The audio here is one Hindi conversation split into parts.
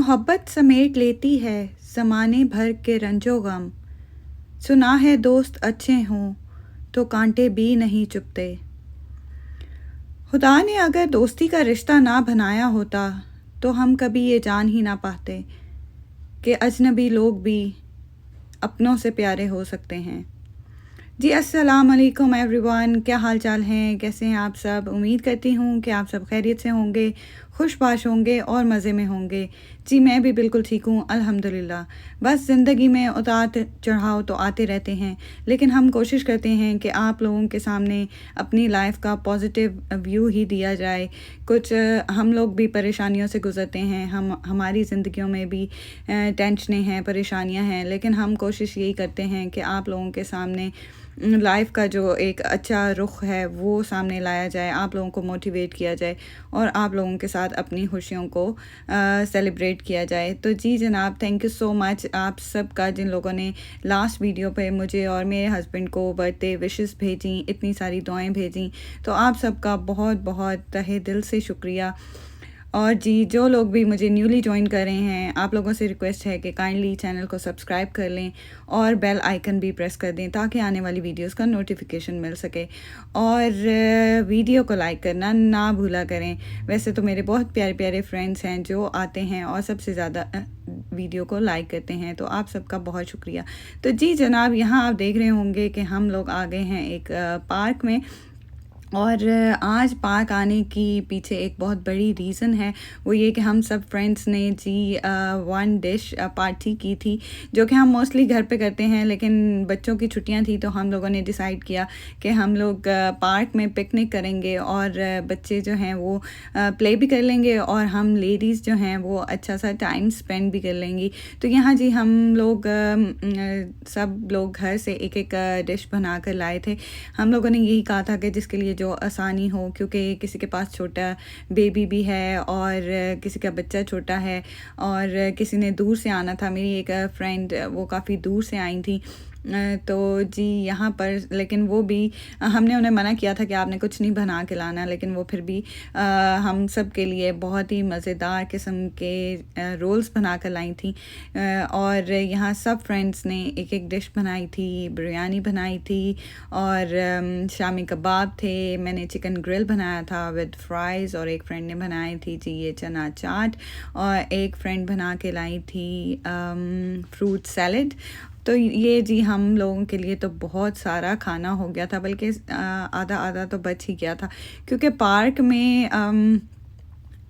मोहब्बत समेट लेती है ज़माने भर के रंजो गम। सुना है दोस्त अच्छे हों तो कांटे भी नहीं चुभते। खुदा ने अगर दोस्ती का रिश्ता ना बनाया होता तो हम कभी ये जान ही ना पाते कि अजनबी लोग भी अपनों से प्यारे हो सकते हैं। जी अस्सलाम वालेकुम एवरीवन, क्या हाल चाल हैं, कैसे हैं आप सब। उम्मीद करती हूँ कि आप सब खैरियत से होंगे, खुशबाश होंगे और मज़े में होंगे। जी मैं भी बिल्कुल ठीक हूँ अल्हम्दुलिल्लाह। बस ज़िंदगी में उतार चढ़ाव तो आते रहते हैं, लेकिन हम कोशिश करते हैं कि आप लोगों के सामने अपनी लाइफ का पॉजिटिव व्यू ही दिया जाए। कुछ हम लोग भी परेशानियों से गुज़रते हैं, हमारी ज़िंदगियों में भी टेंशनें हैं, परेशानियाँ हैं, लेकिन हम कोशिश यही करते हैं कि आप लोगों के सामने लाइफ का जो एक अच्छा रुख है वो सामने लाया जाए, आप लोगों को मोटिवेट किया जाए और आप लोगों के साथ अपनी खुशियों को सेलिब्रेट किया जाए। तो जी जनाब, थैंक यू सो मच आप सब का, जिन लोगों ने लास्ट वीडियो पे मुझे और मेरे हस्बैंड को बर्थडे विशेस भेजी, इतनी सारी दुआएं भेजी, तो आप सबका बहुत बहुत तहे दिल से शुक्रिया। और जी जो लोग भी मुझे न्यूली ज्वाइन कर रहे हैं, आप लोगों से रिक्वेस्ट है कि काइंडली चैनल को सब्सक्राइब कर लें और बेल आइकन भी प्रेस कर दें ताकि आने वाली वीडियोस का नोटिफिकेशन मिल सके। और वीडियो को लाइक करना ना भूला करें। वैसे तो मेरे बहुत प्यारे प्यारे फ्रेंड्स हैं जो आते हैं और सबसे ज़्यादा वीडियो को लाइक करते हैं, तो आप सबका बहुत शुक्रिया। तो जी जनाब, यहाँ आप देख रहे होंगे कि हम लोग आ गए हैं एक पार्क में। और आज पार्क आने की पीछे एक बहुत बड़ी रीज़न है, वो ये कि हम सब फ्रेंड्स ने जी वन डिश पार्टी की थी, जो कि हम मोस्टली घर पे करते हैं, लेकिन बच्चों की छुट्टियां थी तो हम लोगों ने डिसाइड किया कि हम लोग पार्क में पिकनिक करेंगे और बच्चे जो हैं वो प्ले भी कर लेंगे और हम लेडीज़ जो हैं वो अच्छा सा टाइम स्पेंड भी कर लेंगी। तो यहाँ जी हम लोग सब लोग घर से एक एक डिश बना कर लाए थे। हम लोगों ने यही कहा था कि जिसके लिए जो आसानी हो, क्योंकि किसी के पास छोटा बेबी भी है और किसी का बच्चा छोटा है और किसी ने दूर से आना था। मेरी एक फ्रेंड वो काफ़ी दूर से आई थी, तो जी यहाँ पर लेकिन वो भी हमने उन्हें मना किया था कि आपने कुछ नहीं बना के लाना, लेकिन वो फिर भी हम सब के लिए बहुत ही मज़ेदार किस्म के रोल्स बना कर लाई थी। और यहाँ सब फ्रेंड्स ने एक एक डिश बनाई थी, बिरयानी बनाई थी और शामी कबाब थे, मैंने चिकन ग्रिल बनाया था विद फ्राइज़ और एक फ्रेंड ने बनाई थी जी ये चना चाट और एक फ्रेंड बना के लाई थी फ्रूट सैलड। तो ये जी हम लोगों के लिए तो बहुत सारा खाना हो गया था, बल्कि आधा आधा तो बच ही गया था, क्योंकि पार्क में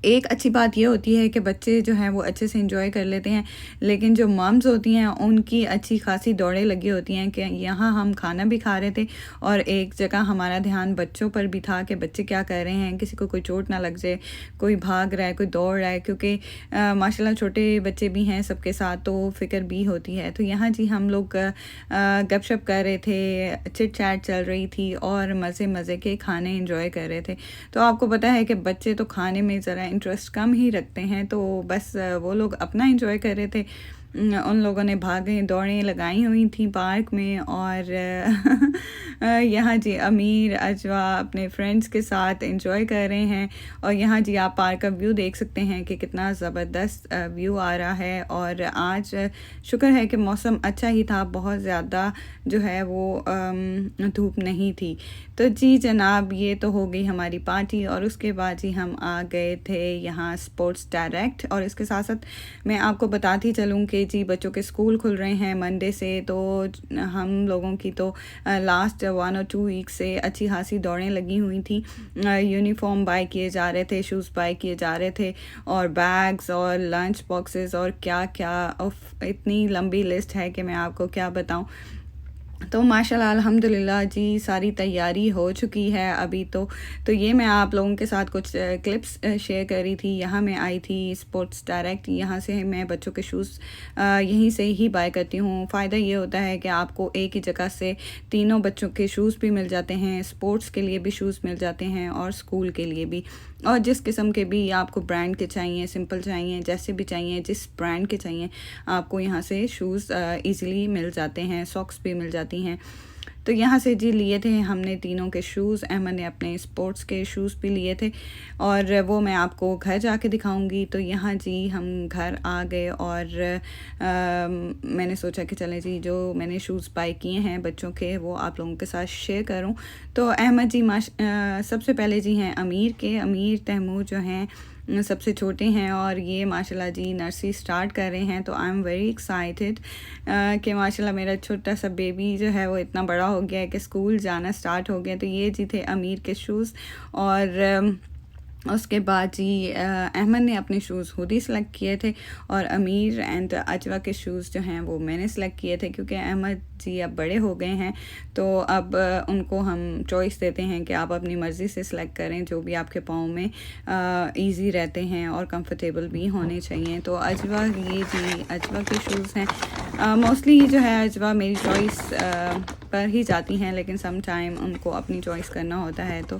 एक अच्छी बात ये होती है कि बच्चे जो हैं वो अच्छे से एंजॉय कर लेते हैं, लेकिन जो मम्स होती हैं उनकी अच्छी खासी दौड़ें लगी होती हैं कि यहाँ हम खाना भी खा रहे थे और एक जगह हमारा ध्यान बच्चों पर भी था कि बच्चे क्या कर रहे हैं, किसी को कोई चोट ना लग जाए, कोई भाग रहा है, कोई दौड़ रहा है, क्योंकि माशाल्लाह छोटे बच्चे भी हैं सबके साथ, तो फ़िक्र भी होती है। तो यहाँ जी हम लोग गपशप कर रहे थे, चिट चैट चल रही थी और मज़े मज़े के खाने इंजॉय कर रहे थे। तो आपको पता है कि बच्चे तो खाने में ज़रा इंटरेस्ट कम ही रखते हैं, तो बस वो लोग अपना एंजॉय कर रहे थे। उन लोगों ने भागें दौड़ें लगाई हुई थी पार्क में और यहाँ जी अमीर अजवा अपने फ्रेंड्स के साथ एंजॉय कर रहे हैं। और यहाँ जी आप पार्क का व्यू देख सकते हैं कि कितना ज़बरदस्त व्यू आ रहा है। और आज शुक्र है कि मौसम अच्छा ही था, बहुत ज़्यादा जो है वो धूप नहीं थी। तो जी जनाब, ये तो हो गई हमारी पार्टी और उसके बाद ही हम आ गए थे यहाँ स्पोर्ट्स डायरेक्ट। और इसके साथ साथ मैं आपको बताती चलूँ कि जी बच्चों के स्कूल खुल रहे हैं मंडे से, तो हम लोगों की तो लास्ट 1 और 2 वीक से अच्छी खासी दौड़ें लगी हुई थी। यूनिफॉर्म बाय किए जा रहे थे, शूज़ बाय किए जा रहे थे और बैग्स और लंच बॉक्सेस और क्या क्या, इतनी लंबी लिस्ट है कि मैं आपको क्या बताऊं। तो माशाल्लाह अल्हम्दुलिल्लाह जी सारी तैयारी हो चुकी है अभी तो ये मैं आप लोगों के साथ कुछ क्लिप्स शेयर कर रही थी। यहाँ मैं आई थी स्पोर्ट्स डायरेक्ट, यहाँ से मैं बच्चों के शूज़ यहीं से ही बाय करती हूँ। फ़ायदा ये होता है कि आपको एक ही जगह से तीनों बच्चों के शूज़ भी मिल जाते हैं, स्पोर्ट्स के लिए भी शूज़ मिल जाते हैं और स्कूल के लिए भी, और जिस किस्म के भी आपको ब्रांड के चाहिए, सिंपल चाहिए, जैसे भी चाहिए, जिस ब्रांड के चाहिए, आपको यहाँ से शूज़ ईज़िली मिल जाते हैं, सॉक्स भी मिल जाती जाती हैं। तो यहाँ से जी लिए थे हमने तीनों के शूज़, अहमद ने अपने स्पोर्ट्स के शूज़ भी लिए थे और वो मैं आपको घर जाके दिखाऊंगी। तो यहाँ जी हम घर आ गए और मैंने सोचा कि चलें जी जो मैंने शूज़ बाय किए हैं बच्चों के वो आप लोगों के साथ शेयर करूं। तो अहमद जी सबसे पहले जी हैं अमीर तैमूर जो हैं सबसे छोटे हैं और ये माशाल्लाह जी नर्सरी स्टार्ट कर रहे हैं। तो आई एम वेरी एक्साइटेड कि माशाल्लाह मेरा छोटा सा बेबी जो है वो इतना बड़ा हो गया है कि स्कूल जाना स्टार्ट हो गया। तो ये जी थे अमीर के शूज़ और उसके बाद जी अहमद ने अपने शूज़ खुद ही सिलेक्ट किए थे और अमीर एंड अजवा के शूज़ जो हैं वो मैंने सिलेक्ट किए थे, क्योंकि अहमद जी अब बड़े हो गए हैं तो अब उनको हम चॉइस देते हैं कि आप अपनी मर्ज़ी से सिलेक्ट करें जो भी आपके पाँव में इजी रहते हैं और कंफर्टेबल भी होने चाहिए। तो अजवा ये जी अजवा के शूज़ हैं। मोस्टली जो है अजवा मेरी चॉइस पर ही जाती हैं, लेकिन सम टाइम उनको अपनी चॉइस करना होता है तो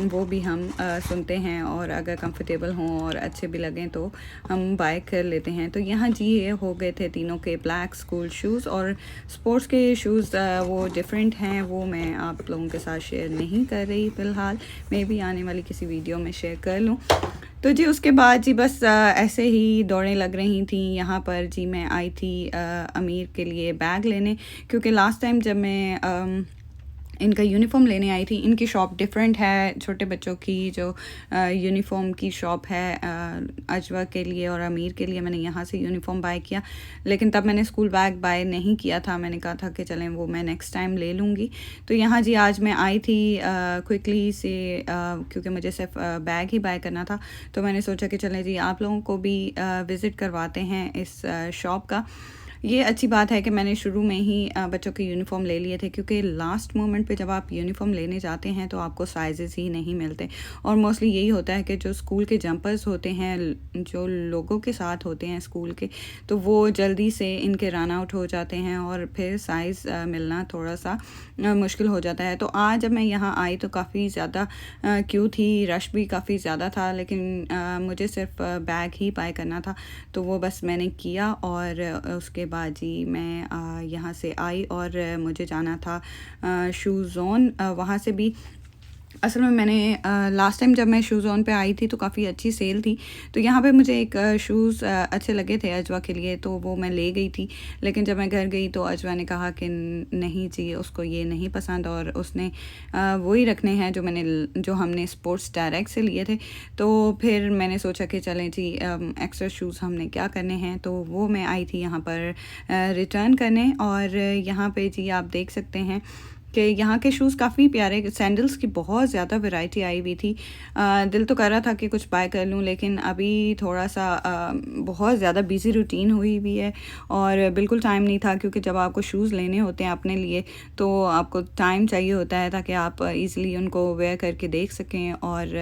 वो भी हम सुनते हैं और अगर कंफर्टेबल हों और अच्छे भी लगें तो हम बाय कर लेते हैं। तो यहाँ जी ये हो गए थे तीनों के ब्लैक स्कूल शूज़ और स्पोर्ट्स के शूज़ वो डिफरेंट हैं, वो मैं आप लोगों के साथ शेयर नहीं कर रही फ़िलहाल, मैं भी आने वाली किसी वीडियो में शेयर कर लूँ। तो जी उसके बाद जी बस ऐसे ही दौड़ें लग रही थी। यहाँ पर जी मैं आई थी अमीर के लिए बैग लेने, क्योंकि लास्ट टाइम जब मैं इनका यूनिफ़ॉर्म लेने आई थी, इनकी शॉप डिफरेंट है, छोटे बच्चों की जो यूनिफ़ॉर्म की शॉप है अजवा के लिए और अमीर के लिए मैंने यहाँ से यूनिफ़ॉर्म बाय किया, लेकिन तब मैंने स्कूल बैग बाय नहीं किया था, मैंने कहा था कि चलें वो मैं नेक्स्ट टाइम ले लूँगी। तो यहाँ जी आज मैं आई थी क्विकली से क्योंकि मुझे सिर्फ बैग ही बाय करना था, तो मैंने सोचा कि चलें जी आप लोगों को भी विज़िट करवाते हैं इस शॉप का। ये अच्छी बात है कि मैंने शुरू में ही बच्चों के यूनिफ़ॉर्म ले लिए थे, क्योंकि लास्ट मोमेंट पे जब आप यूनिफ़ॉर्म लेने जाते हैं तो आपको साइज़ेस ही नहीं मिलते और मोस्टली यही होता है कि जो स्कूल के जंपर्स होते हैं जो लोगों के साथ होते हैं स्कूल के, तो वो जल्दी से इनके रन आउट हो जाते हैं और फिर साइज़ मिलना थोड़ा सा मुश्किल हो जाता है। तो आज जब मैं यहाँ आई तो काफ़ी ज़्यादा क्यू थी, रश भी काफ़ी ज़्यादा था, लेकिन मुझे सिर्फ बैग ही बाय करना था तो वो बस मैंने किया और उसके बाद जी मैं यहाँ से आई और मुझे जाना था शू ज़ोन। वहाँ से भी असल में मैंने लास्ट टाइम जब मैं शू ज़ोन पे आई थी तो काफ़ी अच्छी सेल थी, तो यहाँ पे मुझे एक शूज़ अच्छे लगे थे अजवा के लिए, तो वो मैं ले गई थी। लेकिन जब मैं घर गई तो अजवा ने कहा कि नहीं जी उसको ये नहीं पसंद और उसने वही रखने हैं जो हमने स्पोर्ट्स डायरेक्ट से लिए थे। तो फिर मैंने सोचा कि चलें जी एक्स्ट्रा शूज़ हमने क्या करने हैं, तो वो मैं आई थी यहाँ पर रिटर्न करने। और यहाँ पे जी आप देख सकते हैं कि यहाँ के शूज़ काफ़ी प्यारे, सैंडल्स की बहुत ज़्यादा वैरायटी आई हुई थी। दिल तो कर रहा था कि कुछ बाय कर लूँ, लेकिन अभी थोड़ा सा बहुत ज़्यादा बिज़ी रूटीन हुई हुई है और बिल्कुल टाइम नहीं था, क्योंकि जब आपको शूज़ लेने होते हैं अपने लिए तो आपको टाइम चाहिए होता है ताकि आप ईज़िली उनको वेयर करके देख सकें और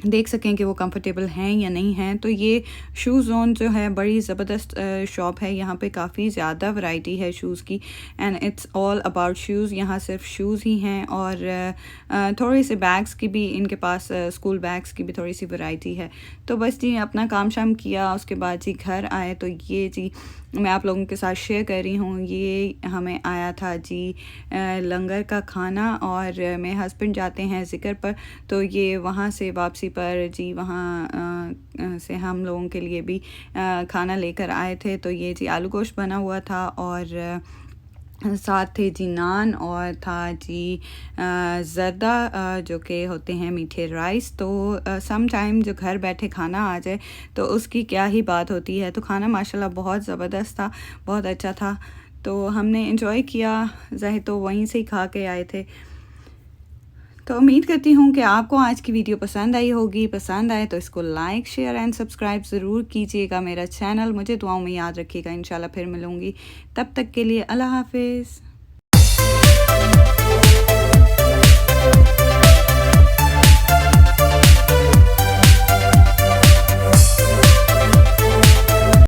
देख सकें कि वो कंफर्टेबल हैं या नहीं हैं। तो ये शू ज़ोन जो है बड़ी ज़बरदस्त शॉप है, यहाँ पे काफ़ी ज़्यादा वैरायटी है शूज़ की and it's all about shoes. यहाँ सिर्फ शूज़ ही हैं और थोड़े से बैग्स की भी इनके पास स्कूल बैग्स की भी थोड़ी सी वैरायटी है। तो बस जी अपना काम शाम किया, उसके बाद जी घर आए तो ये जी मैं आप लोगों के साथ शेयर कर रही हूँ। ये हमें आया था जी लंगर का खाना और मेरे हस्बैंड जाते हैं ज़िक्र पर, तो ये वहाँ से वापसी पर जी वहाँ से हम लोगों के लिए भी खाना लेकर आए थे। तो ये जी आलू गोश्त बना हुआ था और साथ थे जी नान और था जी ज़र्दा जो कि होते हैं मीठे राइस। तो सम टाइम जो घर बैठे खाना आ जाए तो उसकी क्या ही बात होती है। तो खाना माशाल्लाह बहुत ज़बरदस्त था, बहुत अच्छा था, तो हमने एंजॉय किया। ज़ाहिर तो वहीं से ही खा के आए थे। तो उम्मीद करती हूँ कि आपको आज की वीडियो पसंद आई होगी। पसंद आए तो इसको लाइक शेयर एंड सब्सक्राइब ज़रूर कीजिएगा मेरा चैनल। मुझे दुआओं में याद रखिएगा। इंशाल्लाह फिर मिलूँगी, तब तक के लिए अल्लाह हाफिज़।